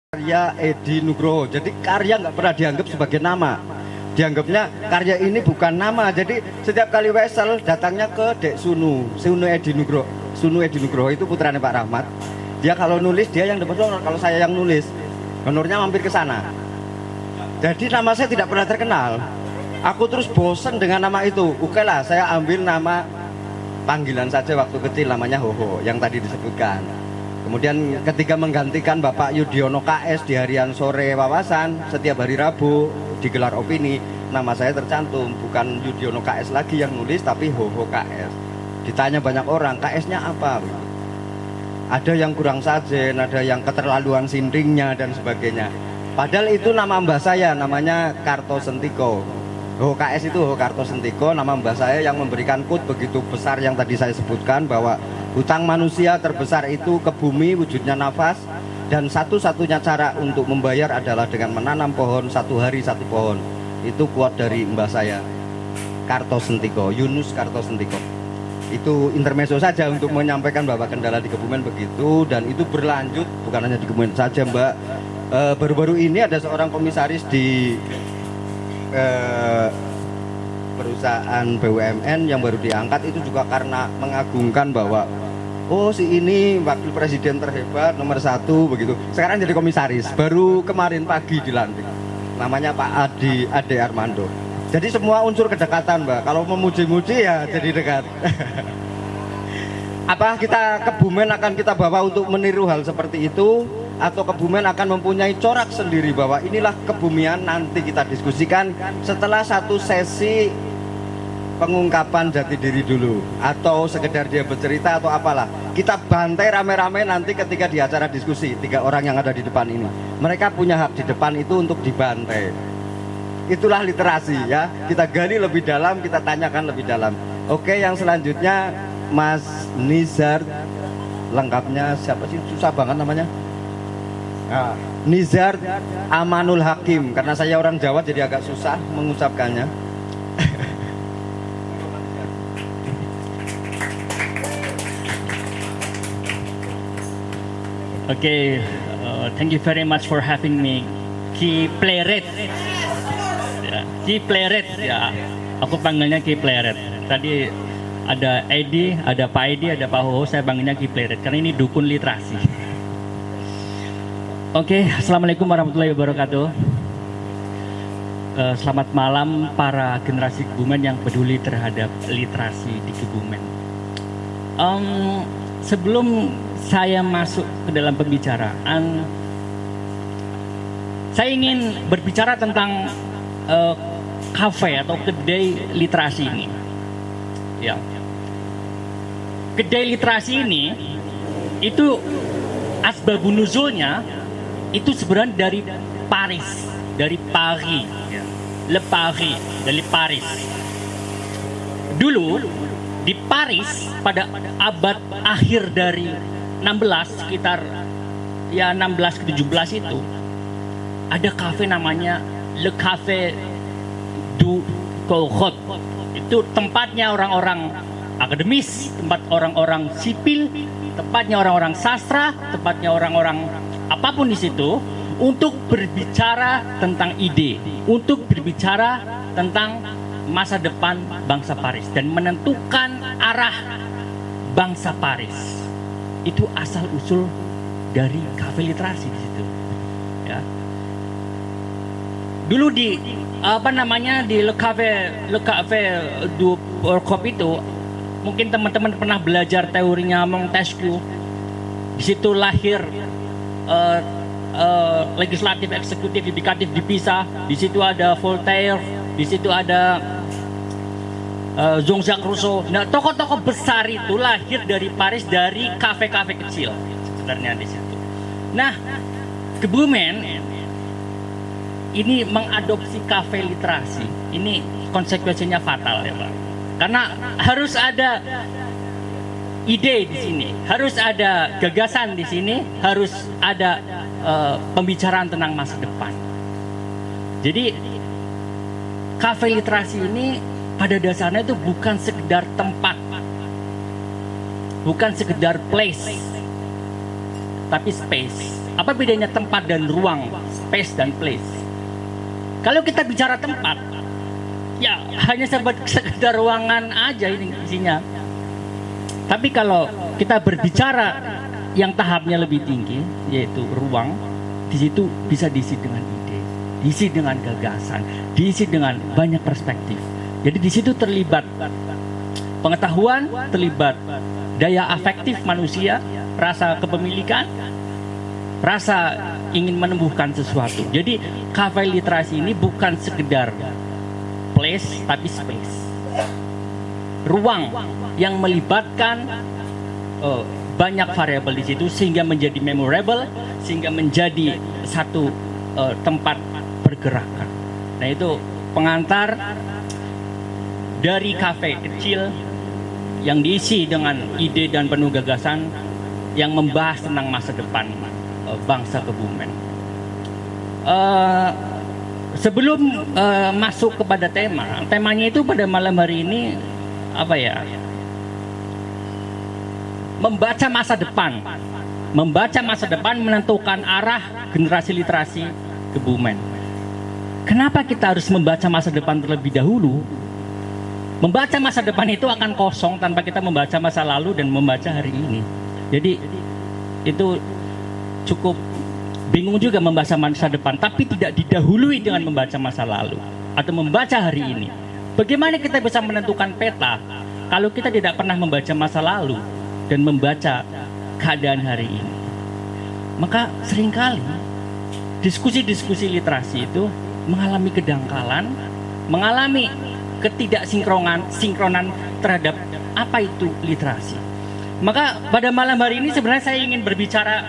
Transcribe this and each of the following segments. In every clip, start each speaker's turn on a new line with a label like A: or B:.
A: karya Edi Nugroho. Jadi karya nggak pernah dianggap sebagai nama. Dianggapnya karya ini bukan nama. Jadi setiap kali wesel datangnya ke Dek Sunu Edi Nugroho. Sunu Edi Nugroho itu putranya Pak Rahmat. Dia kalau nulis dia yang dapat honor, kalau saya yang nulis honornya mampir ke sana. Jadi nama saya tidak pernah terkenal. Aku terus bosen dengan nama itu. Oke lah, saya ambil nama panggilan saja waktu kecil, namanya Hoho yang tadi disebutkan. Kemudian ketika menggantikan Bapak Yudhoyono KS di harian sore wawasan setiap hari Rabu digelar opini, nama saya tercantum, bukan Yudhoyono KS lagi yang nulis tapi Hoho KS. Ditanya banyak orang, KS-nya apa? Ada yang kurang sajen, ada yang keterlaluan sintingnya dan sebagainya. Padahal itu nama mbah saya, namanya Kartosentiko. Hoho KS itu Hoho Kartosentiko, nama mbah saya yang memberikan quote begitu besar yang tadi saya sebutkan, bahwa hutang manusia terbesar itu ke bumi wujudnya nafas, dan satu-satunya cara untuk membayar adalah dengan menanam pohon, satu hari satu pohon. Itu quote dari mbah saya Kartosentiko, Yunus Kartosentiko. Itu intermezzo saja untuk menyampaikan bahwa kendala di Kebumen begitu, dan itu berlanjut bukan hanya di Kebumen saja, Mbak. Baru-baru ini ada seorang komisaris di perusahaan BUMN yang baru diangkat, itu juga karena mengagungkan bahwa oh si ini wakil presiden terhebat nomor 1 begitu. Sekarang jadi komisaris, baru kemarin pagi dilantik. Namanya Pak Ade Armando. Jadi semua unsur kedekatan, Mbak. Kalau memuji-muji ya jadi dekat. Apa kita Kebumen akan kita bawa untuk meniru hal seperti itu, atau Kebumen akan mempunyai corak sendiri bahwa inilah kebumian? Nanti kita diskusikan setelah satu sesi pengungkapan jati diri dulu, atau sekedar dia bercerita atau apalah. Kita bantai rame-rame nanti ketika di acara diskusi. 3 orang yang ada di depan ini, mereka punya hak di depan itu untuk dibantai. Itulah literasi ya. Kita gali lebih dalam, kita tanyakan lebih dalam. Oke, yang selanjutnya Mas Nizar, lengkapnya siapa sih? Susah banget namanya. Nah, Nizar Amanul Hakim. Karena saya orang Jawa jadi agak susah mengucapkannya.
B: Okay, thank you very much for having me. Ki Pleret, ya, Ki Pleret, ya. Aku panggilnya Ki Pleret. Tadi ada Edi, ada Pak Edi, ada Pak Hoho. Saya panggilnya Ki Pleret karena ini dukun literasi. Oke, assalamualaikum warahmatullahi wabarakatuh. Selamat malam para generasi Kebumen yang peduli terhadap literasi di Kebumen. Sebelum saya masuk ke dalam pembicaraan, saya ingin berbicara tentang kafe atau kedai literasi ini. Ya, kedai literasi ini itu asbabun nuzulnya itu sebenarnya dari Paris, dari Paris, ya. Le Paris, dari Paris. Dulu di Paris pada abad akhir dari 16, sekitar ya 16 ke 17 itu ada kafe namanya Le Café du Colrot. Itu tempatnya orang-orang akademis, tempat orang-orang sipil, tempatnya orang-orang sastra, tempatnya orang-orang apapun di situ untuk berbicara tentang ide, untuk berbicara tentang masa depan bangsa Paris dan menentukan arah bangsa Paris. Itu asal usul dari kafe literasi di situ. Ya. Dulu di di Le Café du Colrot itu, mungkin teman-teman pernah belajar teorinya Montesquieu. Di situ lahir legislatif, eksekutif, yudikatif dipisah. Di situ ada Voltaire, di situ ada Jean-Jacques Rousseau. Nah, tokoh-tokoh besar itu lahir dari Paris, dari kafe-kafe kecil sebenarnya di situ. Nah, Kebumen ini mengadopsi kafe literasi. Ini konsekuensinya fatal ya, Pak. Karena harus ada ide di sini, harus ada gagasan di sini, harus ada pembicaraan tentang masa depan. Jadi kafe literasi ini pada dasarnya itu bukan sekedar tempat, bukan sekedar place, tapi space Apa bedanya tempat dan ruang, space dan place? Kalau kita bicara tempat, ya hanya sekedar ruangan aja ini isinya. Tapi kalau kita berbicara yang tahapnya lebih tinggi, yaitu ruang, di situ bisa diisi dengan ide, diisi dengan gagasan, diisi dengan banyak perspektif. Jadi di situ terlibat pengetahuan, terlibat daya afektif manusia, rasa kepemilikan, rasa ingin menumbuhkan sesuatu. Jadi cafe literasi ini bukan sekedar place tapi space, ruang yang melibatkan banyak variabel di situ sehingga menjadi memorable, sehingga menjadi satu tempat pergerakan. Nah itu pengantar dari kafe kecil yang diisi dengan ide dan penuh gagasan yang membahas tentang masa depan bangsa Kebumen. Sebelum masuk kepada temanya itu pada malam hari ini apa ya? Membaca masa depan menentukan arah generasi literasi Kebumen. Kenapa kita harus membaca masa depan terlebih dahulu? Membaca masa depan itu akan kosong tanpa kita membaca masa lalu dan membaca hari ini. Jadi itu cukup bingung juga membaca masa depan, tapi tidak didahului dengan membaca masa lalu atau membaca hari ini. Bagaimana kita bisa menentukan peta kalau kita tidak pernah membaca masa lalu dan membaca keadaan hari ini? Maka seringkali diskusi-diskusi literasi itu mengalami kedangkalan, mengalami ketidaksinkronan terhadap apa itu literasi. Maka pada malam hari ini sebenarnya saya ingin berbicara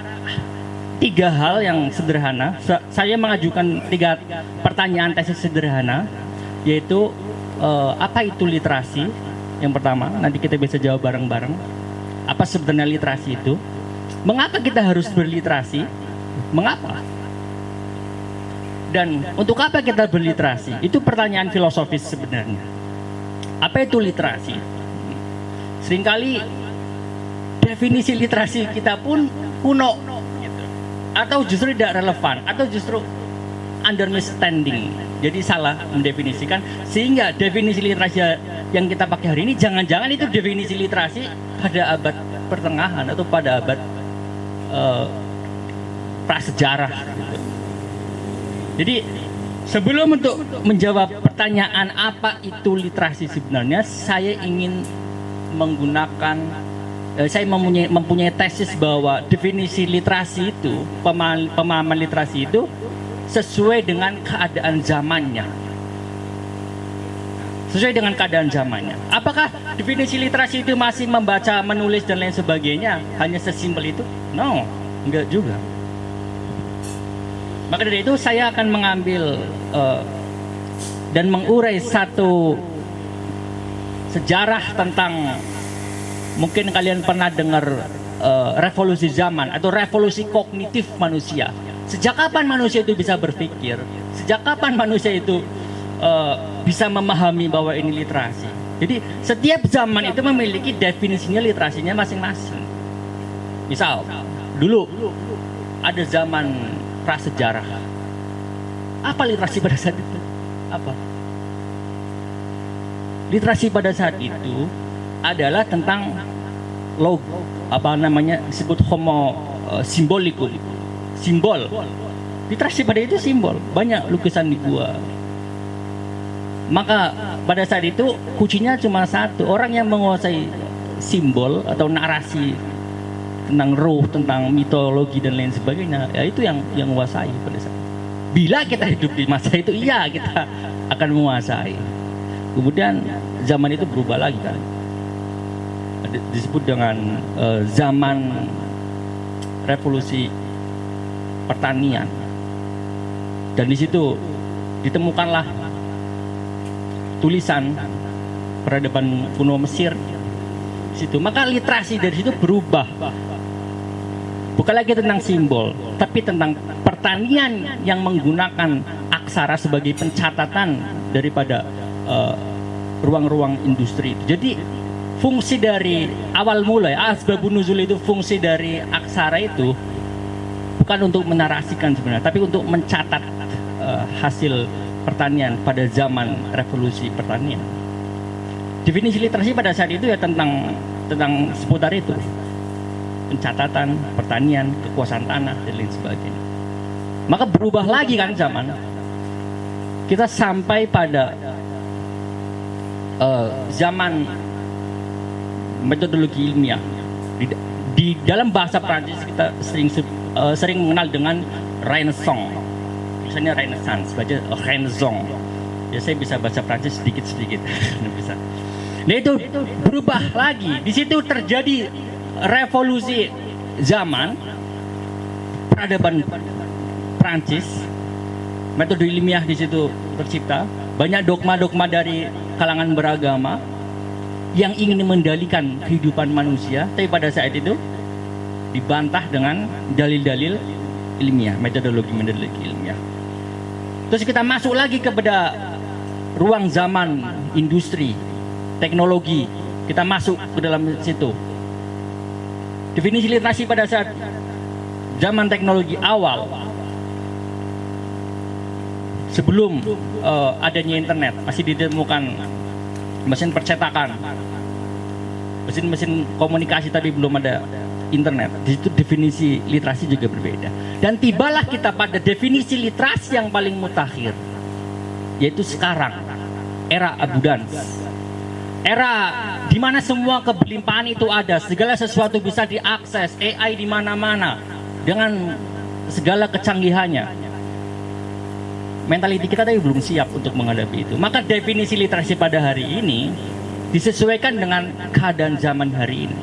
B: 3 hal yang sederhana. Saya mengajukan 3 pertanyaan tesis sederhana, yaitu apa itu literasi? Yang pertama, nanti kita bisa jawab bareng-bareng. Apa sebenarnya literasi itu? Mengapa kita harus berliterasi? Mengapa? Dan untuk apa kita berliterasi? Itu pertanyaan filosofis sebenarnya. Apa itu literasi? Seringkali definisi literasi kita pun kuno, gitu. Atau justru tidak relevan, atau justru understanding. Jadi salah mendefinisikan, sehingga definisi literasi yang kita pakai hari ini jangan-jangan itu definisi literasi pada abad pertengahan atau pada abad prasejarah. Gitu. Jadi sebelum untuk menjawab pertanyaan apa itu literasi sebenarnya, saya ingin menggunakan saya mempunyai tesis bahwa definisi literasi itu, pemahaman literasi itu sesuai dengan keadaan zamannya. Sesuai dengan keadaan zamannya. Apakah definisi literasi itu masih membaca, menulis dan lain sebagainya hanya sesimpel itu? No, enggak juga. Maka dari itu saya akan mengambil dan mengurai satu sejarah tentang, mungkin kalian pernah dengar revolusi zaman atau revolusi kognitif manusia. Sejak kapan manusia itu bisa berpikir? Sejak kapan manusia itu bisa memahami bahwa ini literasi? Jadi setiap zaman itu memiliki definisinya literasinya masing-masing. Misal, dulu ada zaman prasejarah. Apa literasi pada saat itu? Apa? Literasi pada saat itu adalah tentang disebut homo simbolikum, simbol. Literasi pada itu simbol, banyak lukisan di gua. Maka pada saat itu kuncinya cuma satu, orang yang menguasai simbol atau narasi tentang roh, tentang mitologi dan lain sebagainya, ya itu yang menguasai pada saat itu. Bila kita hidup di masa itu, iya kita akan menguasai. Kemudian zaman itu berubah lagi kan, disebut dengan zaman revolusi pertanian, dan di situ ditemukanlah tulisan peradaban kuno Mesir di situ. Maka literasi dari situ berubah, bukan lagi tentang simbol, tapi tentang pertanian yang menggunakan aksara sebagai pencatatan daripada ruang-ruang industri. Jadi fungsi dari awal mulai asbabun nuzul itu, fungsi dari aksara itu bukan untuk menarasikan sebenarnya, tapi untuk mencatat hasil pertanian pada zaman revolusi pertanian. Definisi literasi pada saat itu ya tentang seputar itu, pencatatan, pertanian, kekuasaan tanah dan lain sebagainya. Maka berubah lagi kan zaman, kita sampai pada zaman metodologi ilmiah. Di dalam bahasa Prancis kita sering mengenal dengan Renaissance, misalnya Renaissance, baca Renaissance. Ya saya bisa baca Prancis sedikit-sedikit, bisa. Nah itu berubah lagi. Di situ terjadi revolusi zaman, peradaban Prancis, metode ilmiah di situ tercipta. Banyak dogma-dogma dari kalangan beragama yang ingin mengendalikan kehidupan manusia, tapi pada saat itu dibantah dengan dalil-dalil ilmiah, metodologi ilmiah. Terus kita masuk lagi kepada ruang zaman industri, teknologi, kita masuk ke dalam situ. Definisi literasi pada saat zaman teknologi awal, sebelum adanya internet, masih ditemukan mesin percetakan, mesin komunikasi, tapi belum ada internet. Di situ definisi literasi juga berbeda. Dan tibalah kita pada definisi literasi yang paling mutakhir, yaitu sekarang, era abundance. Era di mana semua kelimpahan itu ada, segala sesuatu bisa diakses, AI di mana-mana dengan segala kecanggihannya. Mentaliti kita tapi belum siap untuk menghadapi itu. Maka definisi literasi pada hari ini disesuaikan dengan keadaan zaman hari ini.